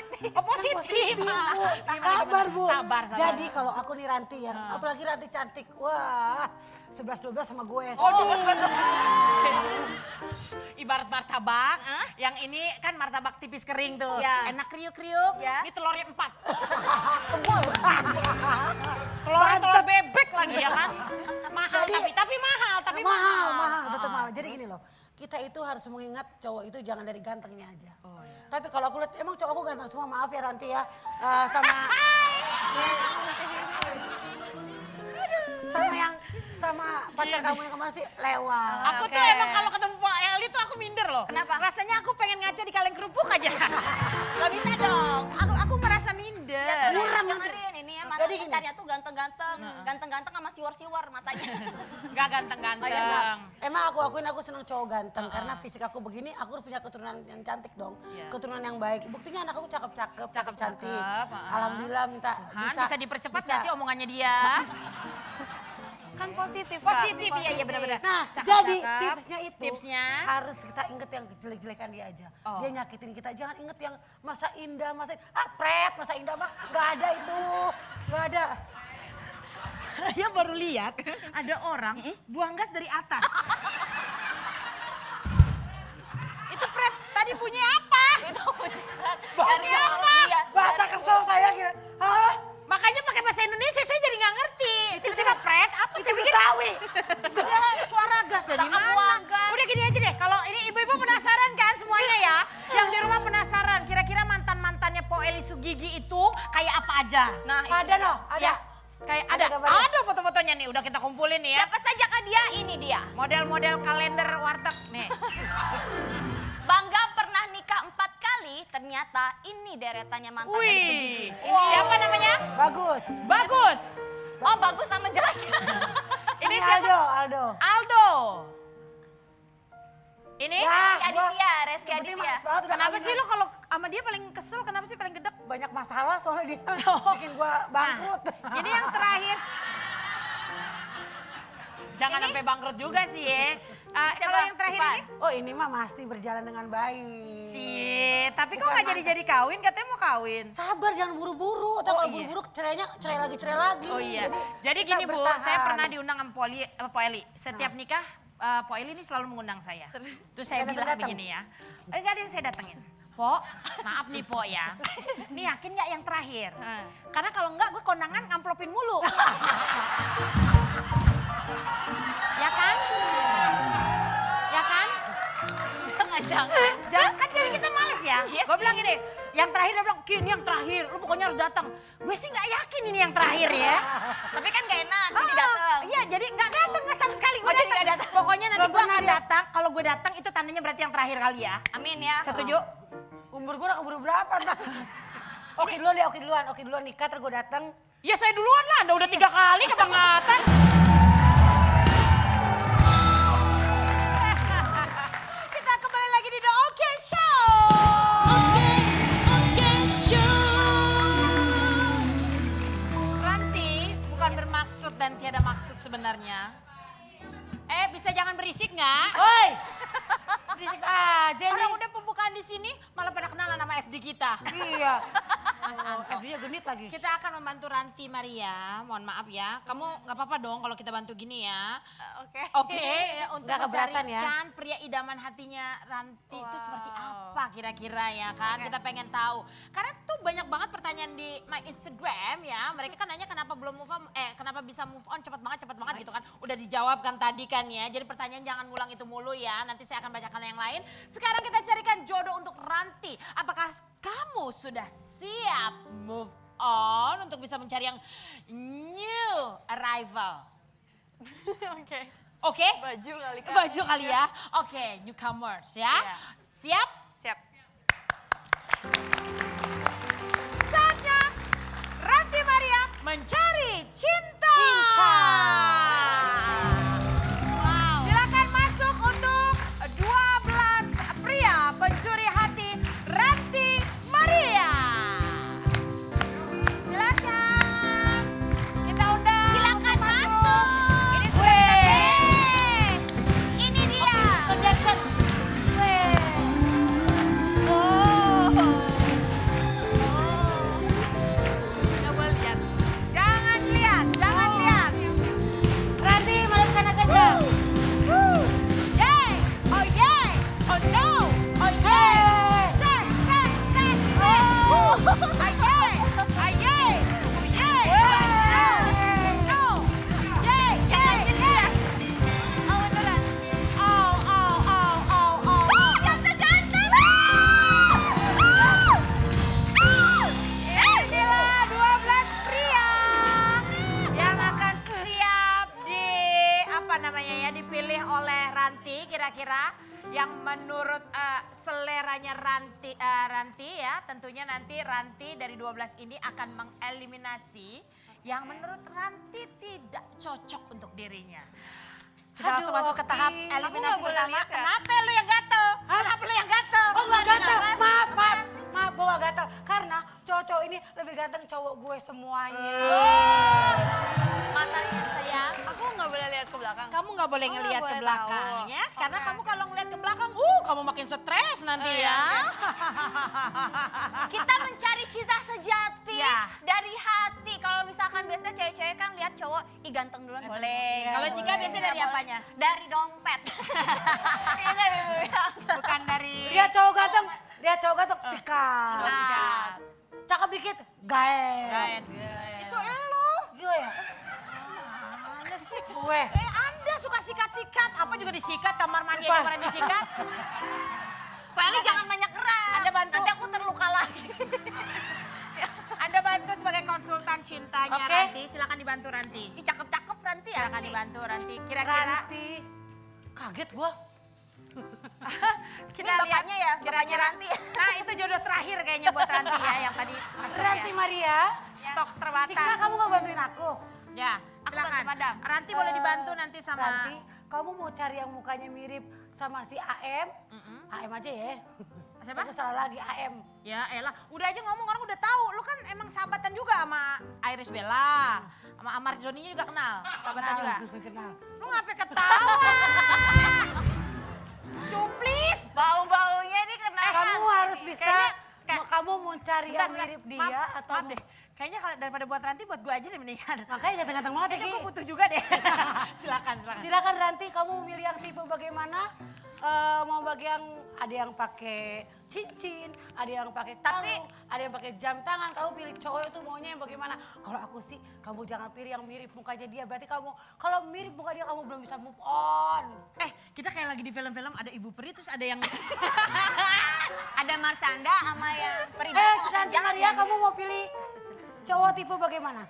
positif. Oh positif. Bu. Gimana, Sabar gimana? Bu. Sabar. Jadi kalau aku nih Ranti ya, apalagi Ranti cantik. Wah 11-12 sama gue. Ibarat martabak, yang ini kan martabak tipis kering tuh. Ya. Enak kriuk-kriuk, Ya. ini telurnya 4. Tebul. Telurnya telur Mantep. bebek lagi ya kan. Mahal Jadi- tapi mahal, mahal, tetap mahal. Jadi gini loh, kita itu harus mengingat cowok itu jangan dari gantengnya aja. Tapi kalau aku lihat emang cowok aku ganteng semua, maaf ya Ranti ya. Sama pacar kamu yang kemarin sih lewat. Aku tuh emang kalau ketemu Pak Eli tuh aku minder loh. Kenapa? Rasanya aku pengen ngaca di kaleng kerupuk aja. Gak bisa dong. Aku merasa minder. Ya tuh, Muram dengerin ini ya, Jadi mantan gini. pacarnya tuh ganteng-ganteng. Ganteng-ganteng sama siwar-siwar matanya. Gak ganteng-ganteng. Oh, iya, Emang aku akuin aku seneng cowok ganteng karena fisik aku begini, aku punya keturunan yang cantik dong. Iya. Keturunan yang baik. Buktinya anak aku cakep-cakep, cantik. Cakep, Alhamdulillah minta Bisa dipercepat gak sih omongannya dia? Kan positif, Kak. Positif, iya benar-benar. Nah, Cakep, jadi cakep. tipsnya itu Tipsnya? harus kita inget yang jelek-jelekan dia aja. Oh. Dia nyakitin kita, jangan inget yang masa indah, pret, masa indah mah gak ada itu. Gak ada. Saya baru lihat ada orang buang gas dari atas. Itu Pret, tadi bunyi apa? Itu beneran. Bahasa Dari mulut dia. Bahasa kesel saya kira, hah? Makanya pakai bahasa Indonesia saya jadi nggak ngerti. Tiba-tiba Pret, apa Itu sih bikin? Betawi. Suara gas dari Cakep mana? buang gas. Udah gini aja deh, kalau ini ibu-ibu penasaran kan semuanya ya? Yang di rumah penasaran, kira-kira mantan-mantannya Po Eli Sugigi itu kayak apa aja? Nah, itu Ada dia. loh, ada. Ya, kayak Ada ada gambarnya? foto-fotonya nih, udah kita kumpulin nih ya. Siapa saja Kak dia? Ini dia. Model-model kalender warteg nih. Bangga pernah nikah 4 kali, ternyata ini deretannya mantan Eli Sugigi. Wih, ini siapa namanya? Bagus. Bagus. Oh bagus sama jelek. Ini Ini siapa? Aldo. Aldo. Ini? Ya. Reski Aditya, Reski Yang penting Aditya. mas banget udah Kenapa kawinan. sih lo kalau sama dia paling kesel, kenapa sih paling gedek? Banyak masalah soalnya dia bikin gua bangkrut. Nah, ini yang terakhir. Jangan Ini? sampai bangkrut juga sih ya. Kalau Siapa? yang terakhir Ivan. ini? Oh ini mah masih berjalan dengan baik. Cie, tapi kok Bukan nggak jadi kawin? Katanya mau kawin. Sabar jangan buru-buru. Atau Oh, kalau iya. buru-buru cerai lagi. Oh iya. Jadi kita gini Bu, bertahan. saya pernah diundang sama Po Eli. Setiap nikah Po Eli ini selalu mengundang saya. Terus saya Nggak bilang datang-datang? begini ya. Enggak ada yang saya datengin. Po, maaf nih Po ya. Ini yakin nggak yang terakhir? Karena kalau enggak gue kondangan ngamplopin mulu. Ya kan? Ya kan? Jangan. Jangan kan jadi kita males ya. Iya Gue sih. bilang gini, yang terakhir dia bilang, Ki ini yang terakhir, lu pokoknya harus datang. Gue sih nggak yakin ini yang terakhir ya. Tapi kan gak enak, jadi dateng. Iya jadi nggak datang nggak sama sekali gue Oh, jadi datang. nggak datang. Pokoknya nanti Belum gue pernah akan dia. datang. Kalau gue datang itu tandanya berarti yang terakhir kali ya. Amin ya. Setuju? Umur gua udah keburu berapa ntar. Oke duluan nikah terus gua datang. Ya saya duluan lah, Anda udah 3 kali kebangatan. Kita kembali lagi di The OK Show. Ranti, bukan bermaksud dan tiada maksud sebenarnya. Bisa jangan berisik nggak? Oi! Berisik aja nih. Orang udah pembukaan di sini malah pada kenalan nama FD kita. Iya. Mas Anto. FD-nya genit lagi. Kita akan membantu Ranti Maria, mohon maaf ya. Kamu nggak apa-apa dong kalau kita bantu gini ya. Oke. Oke, ya, untuk Nggak keberatan ya? mencarikan pria idaman hatinya Ranti itu seperti apa kira-kira ya kan? Kita pengen tahu. Karena tuh banyak banget pertanyaan di my Instagram ya. Mereka kan nanya kenapa belum move on, kenapa bisa move on cepat banget gitu kan. Udah dijawab kan tadi kan ya. Jadi pertanyaan jangan ngulang itu mulu ya. Nanti saya akan bacakan yang lain. Sekarang kita carikan jodoh untuk Ranti. Apakah kamu sudah siap move on untuk bisa mencari yang new arrival? Oke. Oke? Baju kali Kak. Baju kali ya. Oke, newcomers ya. Iya. Siap? Siap. Saatnya Ranti Maria mencari cinta. Wow. Silakan masuk untuk 12 pria pencuri hati Ranti Maria. Silakan. Kita undang. Silakan untuk masuk. Ini sudah Ini dia. Weh. Oh. Ayay! Ayay! Ayay! No! Yay! Jangan jadi ya. Oh beneran. Oh, oh, oh, oh, oh. Ganteng-ganteng. Inilah 12 pria yang akan siap dipilih oleh Ranti kira-kira yang menurut seleranya Ranti ya. Tentunya nanti Ranti dari 12 ini akan mengeliminasi yang menurut Ranti tidak cocok untuk dirinya. Kita langsung masuk ke tahap eliminasi pertama. Kenapa lu yang gatel? Kenapa lu yang gatel? Oh nggak gatel, Kenapa? maaf gue gak gatel. Karena cowok ini lebih ganteng cowok gue semuanya. Matanya Sayang, aku nggak boleh lihat ke belakang. kamu nggak boleh Oh, ngelihat nggak ke boleh belakang tahu. ya. Karena Oke. kamu kalau ngelihat ke belakang, kamu makin stres nanti Oh, ya. Kita mencari cinta sejati Ya. dari hati. Kalau misalkan biasanya cewek-cewek kan lihat cowok, ih ganteng duluan boleh. Iya, Kalau boleh. Cika biasanya dari Boleh. apanya? Dari dompet. Iya kan Ibu ya? Bukan dari Dia cowok ganteng, sikat. Sikat. Cakep dikit, gaet. Gaet. Itu elu. Gue ya? Mana sih? Gue. Anda suka sikat-sikat. Apa juga disikat, kamar mandi Apa? aja pernah disikat. Paling jangan banyak gerak. Anda bantu. Nanti aku terluka lagi. Anda bantu sebagai konsultan cintanya Oke. Ranti. Silakan dibantu Ranti. Ih cakep-cakep Ranti ya. Silakan sini. dibantu Ranti. Kira-kira Ranti. Kaget gue. kita Ini lihat bapaknya ya, bapaknya kira-kira- Ranti. Nah, itu jodoh terakhir kayaknya buat Ranti ya yang tadi masuk Ranti ya. Maria. Stok terbatas. Cika kamu gak bantuin aku? Ya, Aku silakan. bantu Madam. Ranti boleh dibantu nanti sama Ranti, kamu mau cari yang mukanya mirip sama si AM? AM aja ya. Siapa? Aku salah lagi AM. Ya elah, udah aja ngomong orang udah tahu. Lu kan emang sahabatan juga sama Iris Bella. Sama Amar Joninya juga kenal. Sahabatan juga. Kenal. Lu ngapain ketawa? Cuplis. Bau-baunya ini kena Kamu hati harus nih. bisa, Kayak- kamu mau cari yang Bentar, mirip bentar. dia Maaf, atau maaf deh. Kayaknya kalau daripada buat Ranti buat gue aja deh mendingan. Makanya ganteng-ganteng banget ya Kayaknya Ki. gue butuh juga deh. Silakan, silakan. Silakan Ranti, kamu milih yang tipe bagaimana? Mau bagi yang ada yang pakai cincin, ada yang pakai kalung, ada yang pakai jam tangan. Kamu pilih cowok itu maunya yang bagaimana? Kalau aku sih, kamu jangan pilih yang mirip mukanya dia. Berarti kamu kalau mirip muka dia kamu belum bisa move on. Kita kayak lagi di film-film ada ibu peri terus ada yang Ada Marsanda sama yang pribadi. Ranti Maria, kamu mau pilih cowok tipe bagaimana?